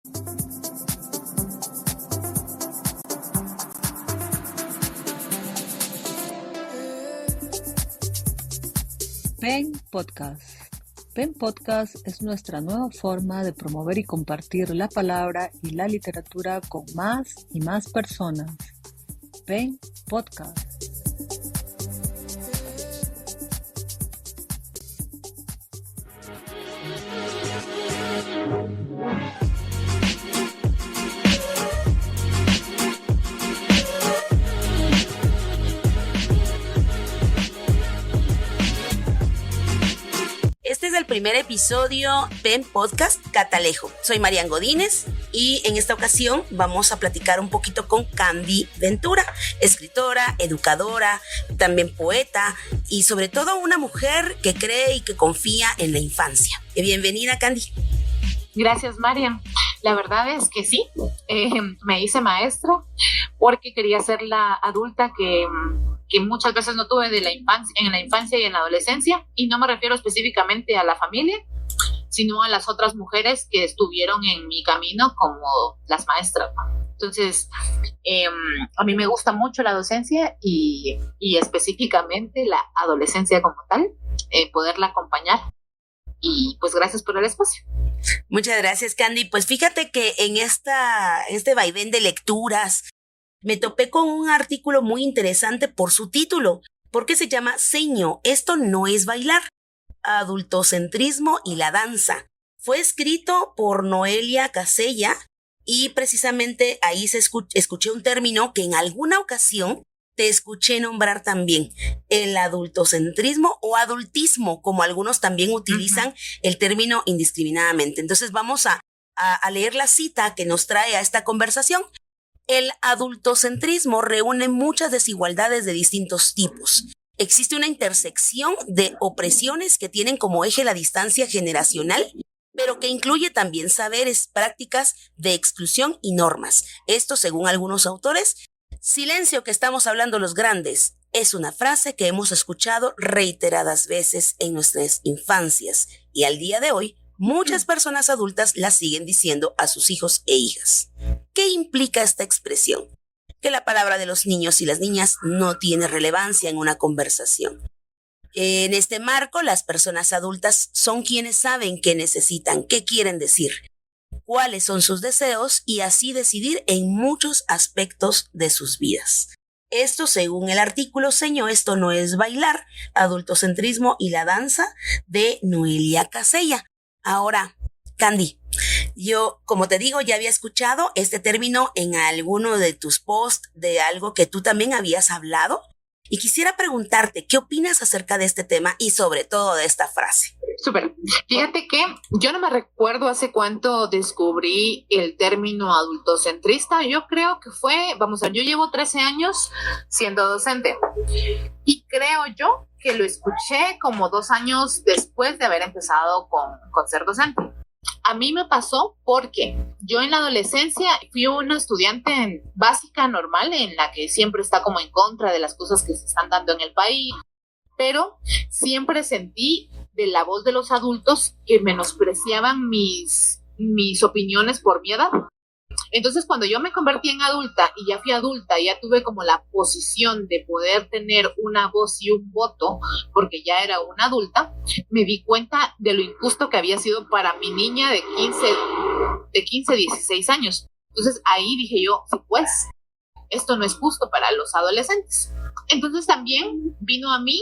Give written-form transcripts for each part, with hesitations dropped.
PEN Podcast. PEN Podcast es nuestra nueva forma de promover y compartir la palabra y la literatura con más y más personas. PEN Podcast. Este es el primer episodio PEN Podcast Catalejo. Soy Marian Godínez y en esta ocasión vamos a platicar un poquito con Candy Ventura, escritora, educadora, también poeta y sobre todo una mujer que cree y que confía en la infancia. Bienvenida, Candy. Gracias, Marian. La verdad es que sí, me hice maestra porque quería ser la adulta que muchas veces no tuve en la infancia y en la adolescencia, y no me refiero específicamente a la familia, sino a las otras mujeres que estuvieron en mi camino como las maestras, ¿no? Entonces, a mí me gusta mucho la docencia y específicamente la adolescencia como tal, poderla acompañar. Y pues gracias por el espacio. Muchas gracias, Candy. Pues fíjate que en este vaivén de lecturas me topé con un artículo muy interesante por su título, porque se llama Seño, esto no es bailar, adultocentrismo y la danza. Fue escrito por Noelia Casella y precisamente ahí escuché un término que en alguna ocasión te escuché nombrar también, el adultocentrismo o adultismo, como algunos también utilizan el término indiscriminadamente. Entonces vamos a leer la cita que nos trae a esta conversación. El adultocentrismo reúne muchas desigualdades de distintos tipos. Existe una intersección de opresiones que tienen como eje la distancia generacional, pero que incluye también saberes, prácticas de exclusión y normas. Esto, según algunos autores, silencio que estamos hablando los grandes, es una frase que hemos escuchado reiteradas veces en nuestras infancias y al día de hoy muchas personas adultas la siguen diciendo a sus hijos e hijas. ¿Qué implica esta expresión? Que la palabra de los niños y las niñas no tiene relevancia en una conversación. En este marco, las personas adultas son quienes saben qué necesitan, qué quieren decir, cuáles son sus deseos y así decidir en muchos aspectos de sus vidas. Esto según el artículo Seño, esto no es bailar, adultocentrismo y la danza de Noelia Casella. Ahora, Candy, yo, como te digo, ya había escuchado este término en alguno de tus posts de algo que tú también habías hablado y quisiera preguntarte qué opinas acerca de este tema y sobre todo de esta frase. Súper. Fíjate que yo no me recuerdo hace cuánto descubrí el término adultocentrista. Yo creo que yo llevo 13 años siendo docente y creo yo que lo escuché como 2 años después de haber empezado con ser docente. A mí me pasó porque yo en la adolescencia fui una estudiante básica normal en la que siempre está como en contra de las cosas que se están dando en el país, pero siempre sentí de la voz de los adultos que menospreciaban mis opiniones por mi edad. Entonces, cuando yo me convertí en adulta y ya fui adulta, ya tuve como la posición de poder tener una voz y un voto, porque ya era una adulta, me di cuenta de lo injusto que había sido para mi niña de 15, 16 años. Entonces, ahí dije yo, sí, pues, esto no es justo para los adolescentes. Entonces, también vino a mí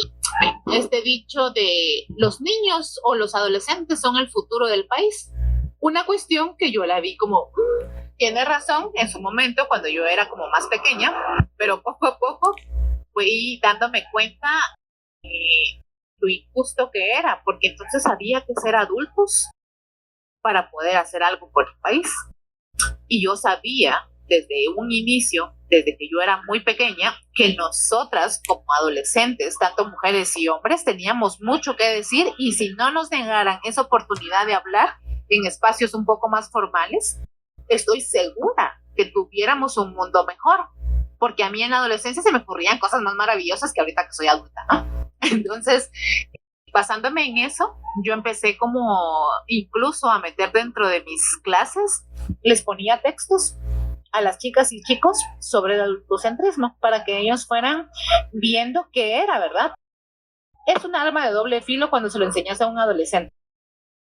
este dicho de los niños o los adolescentes son el futuro del país. Una cuestión que yo la vi como... Tiene razón en su momento cuando yo era como más pequeña, pero poco a poco fui dándome cuenta lo injusto que era, porque entonces había que ser adultos para poder hacer algo por el país. Y yo sabía desde un inicio, desde que yo era muy pequeña, que nosotras como adolescentes, tanto mujeres y hombres, teníamos mucho que decir, y si no nos negaran esa oportunidad de hablar en espacios un poco más formales, estoy segura que tuviéramos un mundo mejor, porque a mí en la adolescencia se me ocurrían cosas más maravillosas que ahorita que soy adulta, ¿no? Entonces, basándome en eso, yo empecé como incluso a meter dentro de mis clases les ponía textos a las chicas y chicos sobre el adultocentrismo para que ellos fueran viendo qué era, ¿verdad? Es un arma de doble filo cuando se lo enseñas a un adolescente,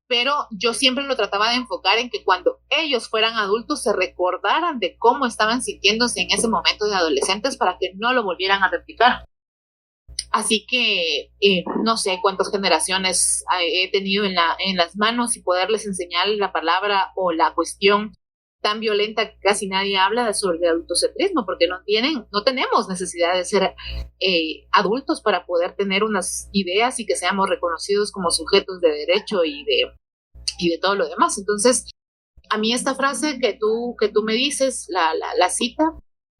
pero yo siempre lo trataba de enfocar en que cuando ellos fueran adultos se recordaran de cómo estaban sintiéndose en ese momento de adolescentes para que no lo volvieran a replicar. Así que no sé cuántas generaciones he tenido en las manos y poderles enseñar la palabra o la cuestión tan violenta que casi nadie habla sobre el adultocentrismo, porque no tenemos necesidad de ser adultos para poder tener unas ideas y que seamos reconocidos como sujetos de derecho y de todo lo demás. Entonces, a mí esta frase que tú me dices, la cita,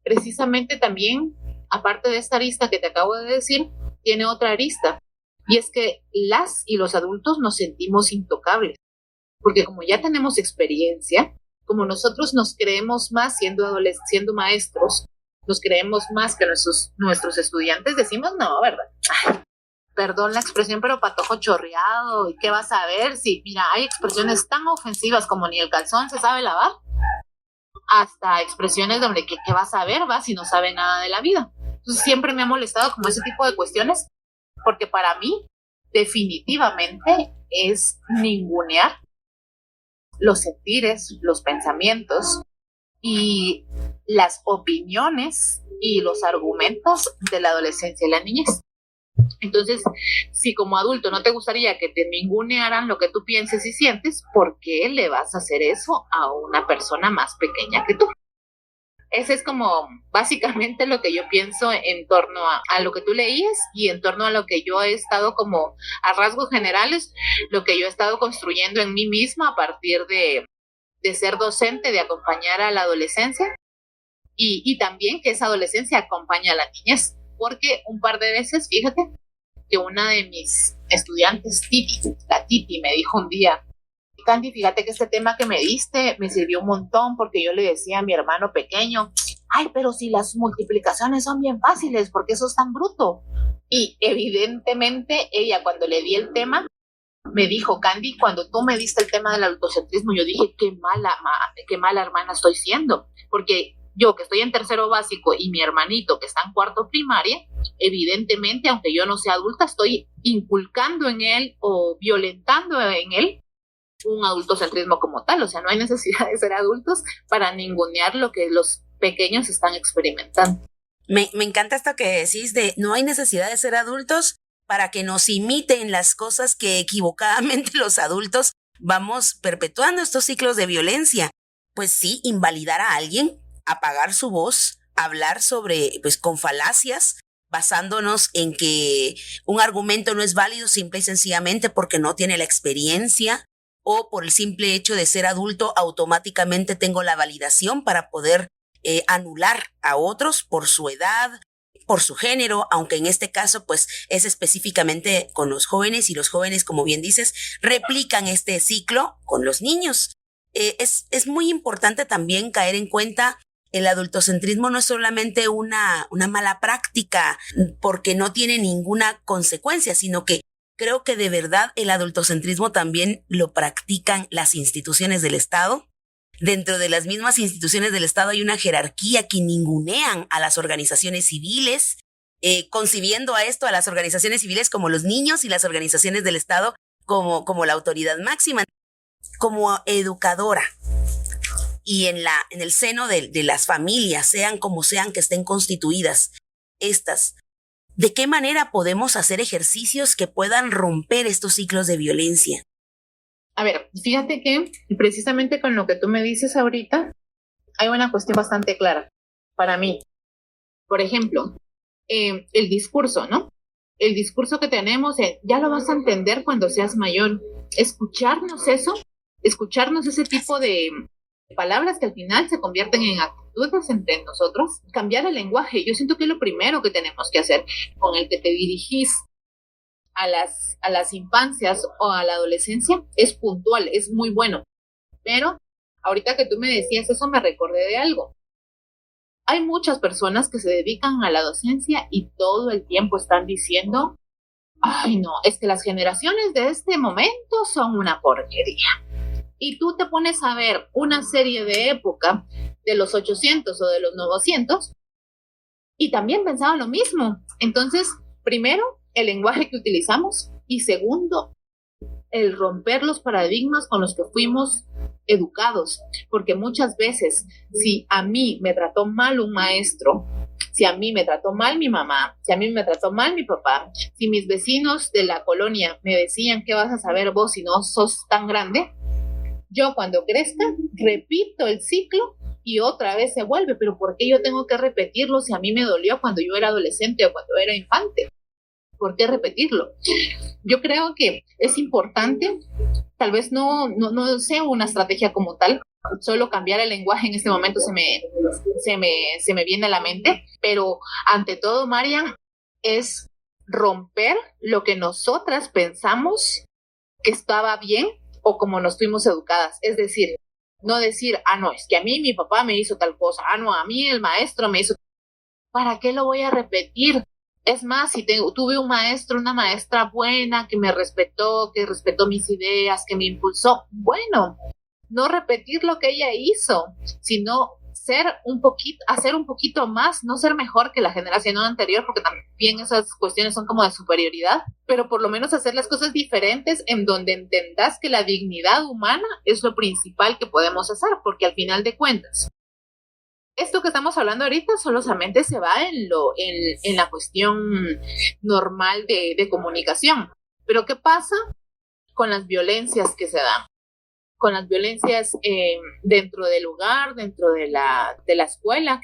precisamente también, aparte de esta arista que te acabo de decir, tiene otra arista, y es que las y los adultos nos sentimos intocables, porque como ya tenemos experiencia, como nosotros nos creemos más siendo maestros, nos creemos más que nuestros estudiantes, decimos, no, ¿verdad? Ay, perdón la expresión, pero patojo chorreado, ¿y qué vas a ver? Si, mira, hay expresiones tan ofensivas como ni el calzón se sabe lavar, hasta expresiones donde ¿qué vas a ver, va, si no sabe nada de la vida? Entonces siempre me ha molestado como ese tipo de cuestiones, porque para mí definitivamente es ningunear los sentires, los pensamientos y las opiniones y los argumentos de la adolescencia y la niñez. Entonces, si como adulto no te gustaría que te ningunearan lo que tú pienses y sientes, ¿por qué le vas a hacer eso a una persona más pequeña que tú? Ese es como básicamente lo que yo pienso en torno a lo que tú leías y en torno a lo que yo he estado como a rasgos generales, lo que yo he estado construyendo en mí misma a partir de ser docente, de acompañar a la adolescencia y también que esa adolescencia acompaña a la niñez. Porque un par de veces, fíjate, que una de mis estudiantes, la Titi, me dijo un día, Candy, fíjate que este tema que me diste me sirvió un montón porque yo le decía a mi hermano pequeño, ay, pero si las multiplicaciones son bien fáciles, ¿por qué eso es tan bruto? Y evidentemente ella cuando le di el tema me dijo, Candy, cuando tú me diste el tema del adultocentrismo, yo dije, qué mala hermana estoy siendo, porque yo que estoy en tercero básico y mi hermanito que está en cuarto primaria, evidentemente, aunque yo no sea adulta, estoy inculcando en él o violentando en él un adultocentrismo como tal. O sea, no hay necesidad de ser adultos para ningunear lo que los pequeños están experimentando. Me encanta esto que decís de no hay necesidad de ser adultos para que nos imiten las cosas que equivocadamente los adultos vamos perpetuando estos ciclos de violencia. Pues sí, invalidar a alguien, apagar su voz, hablar sobre, pues con falacias, basándonos en que un argumento no es válido simple y sencillamente porque no tiene la experiencia o por el simple hecho de ser adulto automáticamente tengo la validación para poder anular a otros por su edad, por su género, aunque en este caso pues es específicamente con los jóvenes y los jóvenes, como bien dices, replican este ciclo con los niños. Es muy importante también caer en cuenta el adultocentrismo no es solamente una mala práctica porque no tiene ninguna consecuencia, sino que creo que de verdad el adultocentrismo también lo practican las instituciones del Estado. Dentro de las mismas instituciones del Estado hay una jerarquía que ningunean a las organizaciones civiles, concibiendo a esto a las organizaciones civiles como los niños y las organizaciones del Estado como la autoridad máxima. Como educadora y en el seno de las familias, sean como sean que estén constituidas estas, ¿de qué manera podemos hacer ejercicios que puedan romper estos ciclos de violencia? A ver, fíjate que precisamente con lo que tú me dices ahorita, hay una cuestión bastante clara para mí. Por ejemplo, el discurso, ¿no? El discurso que tenemos, ya lo vas a entender cuando seas mayor. Escucharnos ese tipo de palabras que al final se convierten en actitudes entre nosotros, cambiar el lenguaje. Yo siento que es lo primero que tenemos que hacer con el que te dirigís a las infancias o a la adolescencia, es puntual, es muy bueno. Pero ahorita que tú me decías eso, me recordé de algo. Hay muchas personas que se dedican a la docencia y todo el tiempo están diciendo, ay no, es que las generaciones de este momento son una porquería. Y tú te pones a ver una serie de época de los 800 o de los 900 y también pensaban lo mismo. Entonces, primero, el lenguaje que utilizamos y segundo, el romper los paradigmas con los que fuimos educados, porque muchas veces, si a mí me trató mal un maestro, si a mí me trató mal mi mamá, si a mí me trató mal mi papá, si mis vecinos de la colonia me decían qué vas a saber vos si no sos tan grande, yo cuando crezca repito el ciclo y otra vez se vuelve. Pero ¿por qué yo tengo que repetirlo si a mí me dolió cuando yo era adolescente o cuando era infante? ¿Por qué repetirlo? Yo creo que es importante, tal vez no sea una estrategia como tal, solo cambiar el lenguaje en este momento se me viene a la mente, pero ante todo, Marian, es romper lo que nosotras pensamos que estaba bien o como nos fuimos educadas. Es decir, no decir, no, es que a mí mi papá me hizo tal cosa, no, a mí el maestro me hizo. ¿Para qué lo voy a repetir? Es más, si tuve un maestro, una maestra buena que me respetó, que respetó mis ideas, que me impulsó, bueno, no repetir lo que ella hizo, sino hacer un poquito más, no ser mejor que la generación anterior, porque también esas cuestiones son como de superioridad, pero por lo menos hacer las cosas diferentes en donde entendas que la dignidad humana es lo principal que podemos hacer, porque al final de cuentas, esto que estamos hablando ahorita solamente se va en la cuestión normal de comunicación. Pero ¿qué pasa con las violencias que se dan? Con las violencias dentro del hogar, dentro de la escuela,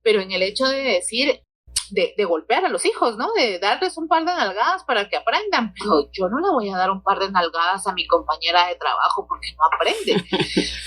pero en el hecho de decir, de golpear a los hijos, ¿no? De darles un par de nalgadas para que aprendan. Pero yo no le voy a dar un par de nalgadas a mi compañera de trabajo porque no aprende.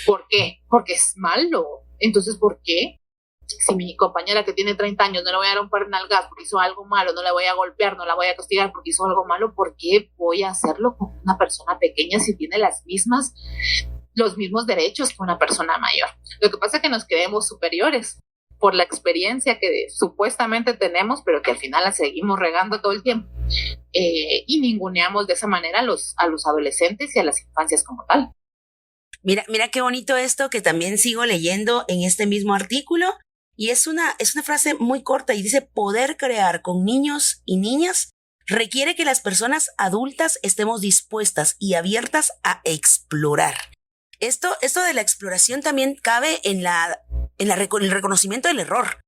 ¿Por qué? Porque es malo. Entonces, ¿por qué? Si mi compañera que tiene 30 años no le voy a dar un par de nalgadas porque hizo algo malo, no la voy a golpear, no la voy a castigar porque hizo algo malo, ¿por qué voy a hacerlo con una persona pequeña si tiene los mismos derechos que una persona mayor? Lo que pasa es que nos creemos superiores por la experiencia que supuestamente tenemos, pero que al final la seguimos regando todo el tiempo, y ninguneamos de esa manera a los adolescentes y a las infancias como tal. Mira qué bonito esto que también sigo leyendo en este mismo artículo. Y es una frase muy corta y dice: poder crear con niños y niñas requiere que las personas adultas estemos dispuestas y abiertas a explorar. Esto de la exploración también cabe en el reconocimiento del error.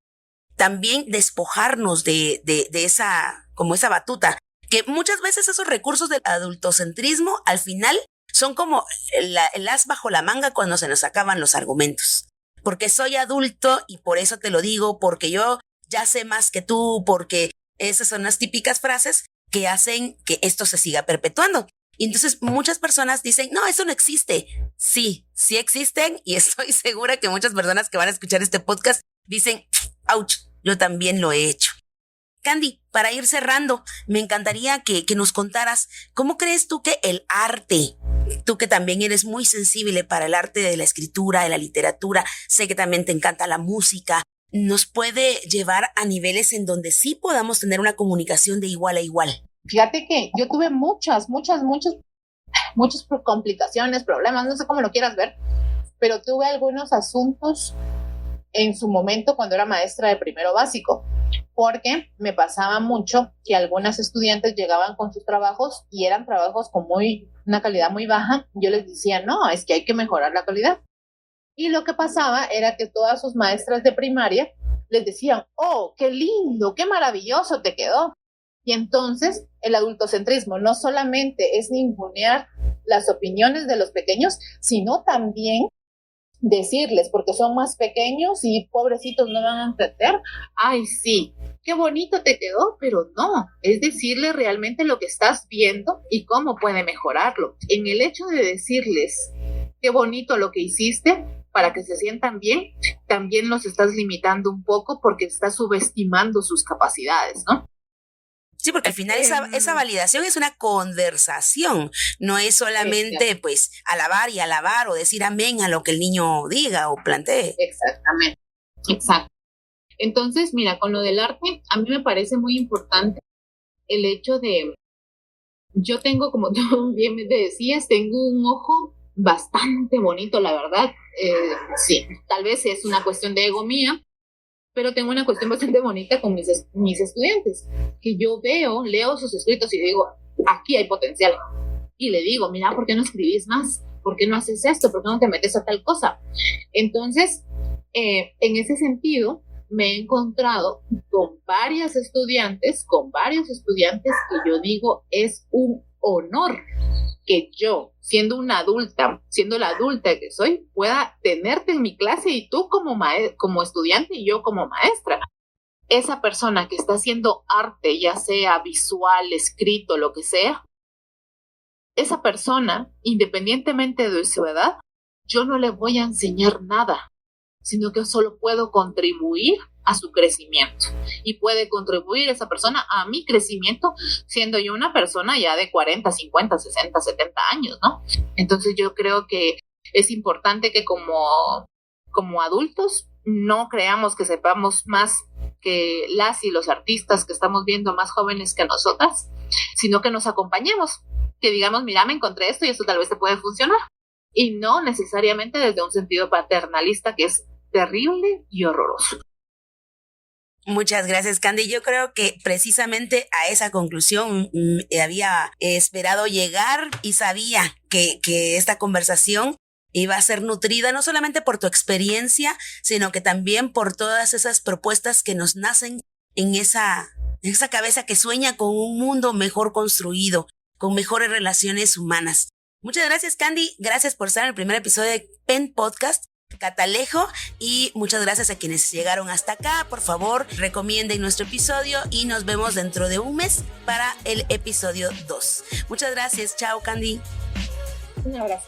También despojarnos de esa batuta, que muchas veces esos recursos del adultocentrismo al final son como el as bajo la manga cuando se nos acaban los argumentos. Porque soy adulto y por eso te lo digo, porque yo ya sé más que tú, porque esas son las típicas frases que hacen que esto se siga perpetuando. Y entonces muchas personas dicen, no, eso no existe. Sí existen, y estoy segura que muchas personas que van a escuchar este podcast dicen, ouch, yo también lo he hecho. Candy, para ir cerrando, me encantaría que nos contaras, ¿cómo crees tú que el arte, tú que también eres muy sensible para el arte de la escritura, de la literatura, sé que también te encanta la música, nos puede llevar a niveles en donde sí podamos tener una comunicación de igual a igual? Fíjate que yo tuve muchas complicaciones, problemas, no sé cómo lo quieras ver, pero tuve algunos asuntos en su momento cuando era maestra de primero básico, porque me pasaba mucho que algunas estudiantes llegaban con sus trabajos y eran trabajos con una calidad muy baja. Yo les decía, no, es que hay que mejorar la calidad. Y lo que pasaba era que todas sus maestras de primaria les decían, oh, qué lindo, qué maravilloso te quedó. Y entonces el adultocentrismo no solamente es ningunear las opiniones de los pequeños, sino también decirles, porque son más pequeños y pobrecitos no van a entender, ay sí, qué bonito te quedó, pero no, es decirles realmente lo que estás viendo y cómo puede mejorarlo. En el hecho de decirles qué bonito lo que hiciste para que se sientan bien, también los estás limitando un poco porque estás subestimando sus capacidades, ¿no? Sí, porque al final esa validación es una conversación, no es solamente pues alabar o decir amén a lo que el niño diga o plantee. Exactamente, exacto. Entonces, mira, con lo del arte, a mí me parece muy importante el hecho de, yo tengo, como tú bien me decías, tengo un ojo bastante bonito, la verdad. Sí, tal vez es una cuestión de ego mía, pero tengo una cuestión bastante bonita con mis estudiantes, que yo leo sus escritos y digo, aquí hay potencial. Y le digo, mira, ¿por qué no escribís más? ¿Por qué no haces esto? ¿Por qué no te metes a tal cosa? Entonces, en ese sentido, me he encontrado con varios estudiantes que yo digo, es un honor que yo, siendo la adulta que soy, pueda tenerte en mi clase y tú como estudiante y yo como maestra. Esa persona que está haciendo arte, ya sea visual, escrito, lo que sea, esa persona, independientemente de su edad, yo no le voy a enseñar nada, sino que solo puedo contribuir a su crecimiento. Y puede contribuir esa persona a mi crecimiento, siendo yo una persona ya de 40, 50, 60, 70 años, ¿no? Entonces yo creo que es importante que como adultos no creamos que sepamos más que las y los artistas que estamos viendo más jóvenes que nosotras, sino que nos acompañemos, que digamos, mira, me encontré esto y esto tal vez te puede funcionar, y no necesariamente desde un sentido paternalista que es terrible y horroroso. Muchas gracias, Candy. Yo creo que precisamente a esa conclusión había esperado llegar y sabía que esta conversación iba a ser nutrida no solamente por tu experiencia, sino que también por todas esas propuestas que nos nacen en esa cabeza que sueña con un mundo mejor construido, con mejores relaciones humanas. Muchas gracias, Candy. Gracias por estar en el primer episodio de Pen Podcast. Catalejo, y muchas gracias a quienes llegaron hasta acá. Por favor, recomienden nuestro episodio y nos vemos dentro de un mes para el episodio 2. Muchas gracias. Chao, Candy. Un abrazo.